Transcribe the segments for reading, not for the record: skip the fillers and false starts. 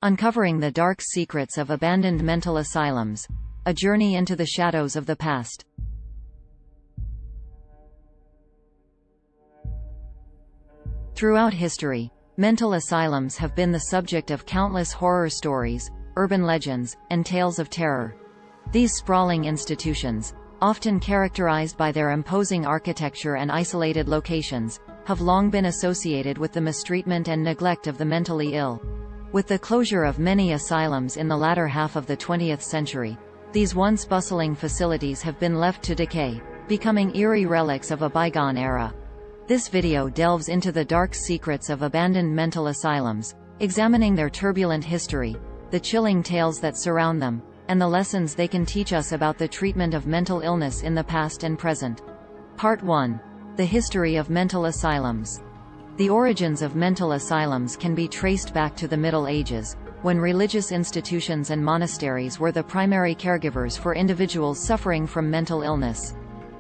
Uncovering the Dark Secrets of Abandoned Mental Asylums. A Journey into the Shadows of the Past. Throughout history, mental asylums have been the subject of countless horror stories, urban legends, and tales of terror. These sprawling institutions, often characterized by their imposing architecture and isolated locations, have long been associated with the mistreatment and neglect of the mentally ill. With the closure of many asylums in the latter half of the 20th century, these once bustling facilities have been left to decay, becoming eerie relics of a bygone era. This video delves into the dark secrets of abandoned mental asylums, examining their turbulent history, the chilling tales that surround them, and the lessons they can teach us about the treatment of mental illness in the past and present. Part 1. The History of Mental Asylums. The origins of mental asylums can be traced back to the Middle Ages, when religious institutions and monasteries were the primary caregivers for individuals suffering from mental illness.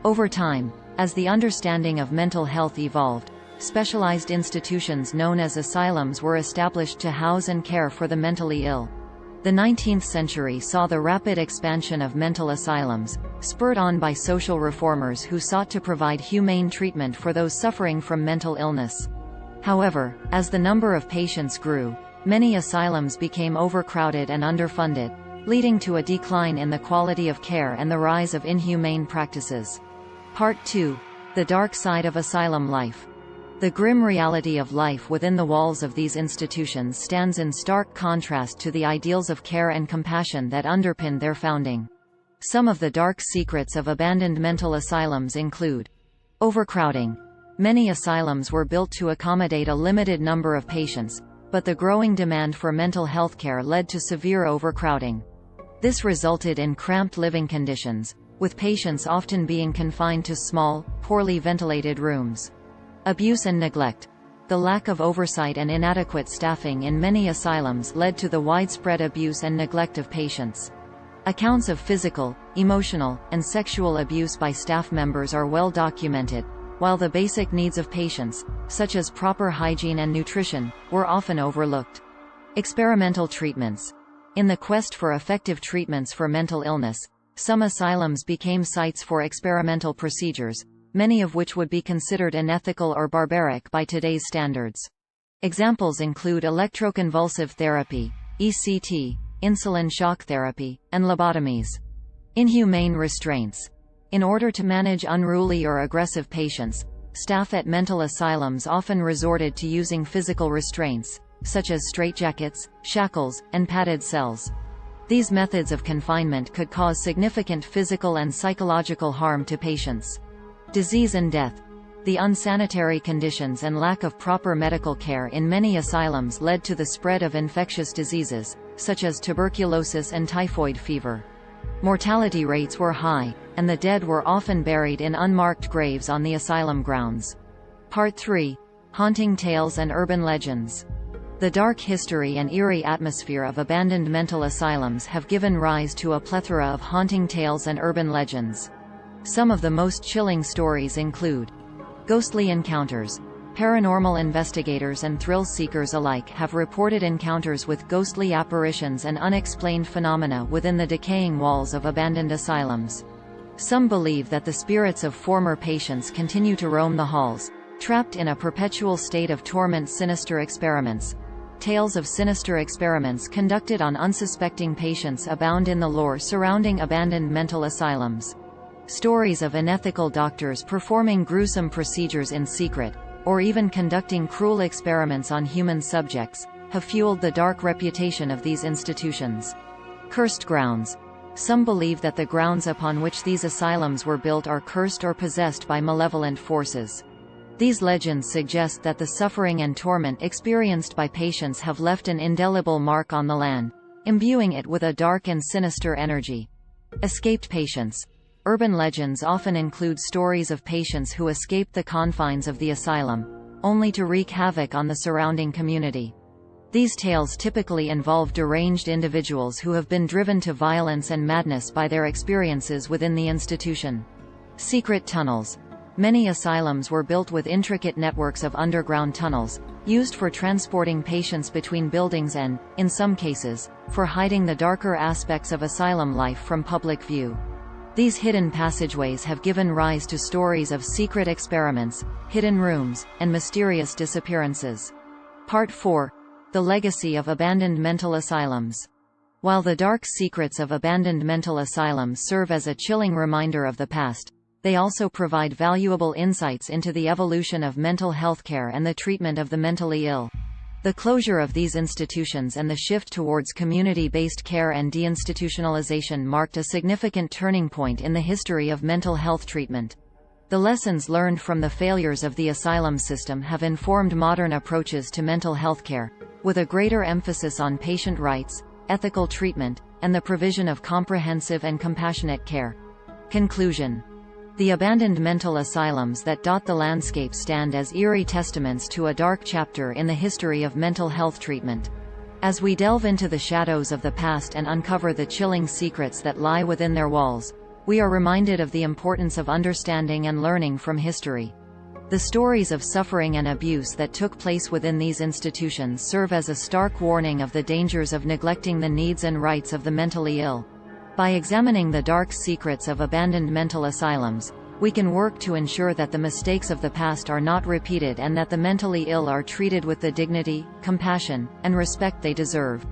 Over time, as the understanding of mental health evolved, specialized institutions known as asylums were established to house and care for the mentally ill. The 19th century saw the rapid expansion of mental asylums, spurred on by social reformers who sought to provide humane treatment for those suffering from mental illness. However, as the number of patients grew, many asylums became overcrowded and underfunded, leading to a decline in the quality of care and the rise of inhumane practices. Part 2. The Dark Side of Asylum Life. The grim reality of life within the walls of these institutions stands in stark contrast to the ideals of care and compassion that underpin their founding. Some of the dark secrets of abandoned mental asylums include overcrowding. Many asylums were built to accommodate a limited number of patients, but the growing demand for mental health care led to severe overcrowding. This resulted in cramped living conditions, with patients often being confined to small, poorly ventilated rooms. Abuse and neglect. The lack of oversight and inadequate staffing in many asylums led to the widespread abuse and neglect of patients. Accounts of physical, emotional, and sexual abuse by staff members are well documented, while the basic needs of patients, such as proper hygiene and nutrition, were often overlooked. Experimental treatments. In the quest for effective treatments for mental illness, some asylums became sites for experimental procedures, many of which would be considered unethical or barbaric by today's standards. Examples include electroconvulsive therapy, ECT, insulin shock therapy, and lobotomies. Inhumane restraints. In order to manage unruly or aggressive patients, staff at mental asylums often resorted to using physical restraints, such as straitjackets, shackles, and padded cells. These methods of confinement could cause significant physical and psychological harm to patients. Disease and death. The unsanitary conditions and lack of proper medical care in many asylums led to the spread of infectious diseases, such as tuberculosis and typhoid fever. Mortality rates were high, and the dead were often buried in unmarked graves on the asylum grounds. Part 3. Haunting Tales and Urban Legends. The dark history and eerie atmosphere of abandoned mental asylums have given rise to a plethora of haunting tales and urban legends. Some of the most chilling stories include ghostly encounters. Paranormal investigators and thrill-seekers alike have reported encounters with ghostly apparitions and unexplained phenomena within the decaying walls of abandoned asylums. Some believe that the spirits of former patients continue to roam the halls, trapped in a perpetual state of torment. Sinister experiments. Tales of sinister experiments conducted on unsuspecting patients abound in the lore surrounding abandoned mental asylums. Stories of unethical doctors performing gruesome procedures in secret, or even conducting cruel experiments on human subjects, have fueled the dark reputation of these institutions. Cursed grounds. Some believe that the grounds upon which these asylums were built are cursed or possessed by malevolent forces. These legends suggest that the suffering and torment experienced by patients have left an indelible mark on the land, imbuing it with a dark and sinister energy. Escaped patients. Urban legends often include stories of patients who escaped the confines of the asylum, only to wreak havoc on the surrounding community. These tales typically involve deranged individuals who have been driven to violence and madness by their experiences within the institution. Secret tunnels. Many asylums were built with intricate networks of underground tunnels, used for transporting patients between buildings and, in some cases, for hiding the darker aspects of asylum life from public view. These hidden passageways have given rise to stories of secret experiments, hidden rooms, and mysterious disappearances. Part 4. The Legacy of Abandoned Mental Asylums. While the dark secrets of abandoned mental asylums serve as a chilling reminder of the past, they also provide valuable insights into the evolution of mental health care and the treatment of the mentally ill. The closure of these institutions and the shift towards community-based care and deinstitutionalization marked a significant turning point in the history of mental health treatment. The lessons learned from the failures of the asylum system have informed modern approaches to mental health care, with a greater emphasis on patient rights, ethical treatment, and the provision of comprehensive and compassionate care. Conclusion. The abandoned mental asylums that dot the landscape stand as eerie testaments to a dark chapter in the history of mental health treatment. As we delve into the shadows of the past and uncover the chilling secrets that lie within their walls, we are reminded of the importance of understanding and learning from history. The stories of suffering and abuse that took place within these institutions serve as a stark warning of the dangers of neglecting the needs and rights of the mentally ill. By examining the dark secrets of abandoned mental asylums, we can work to ensure that the mistakes of the past are not repeated and that the mentally ill are treated with the dignity, compassion, and respect they deserve.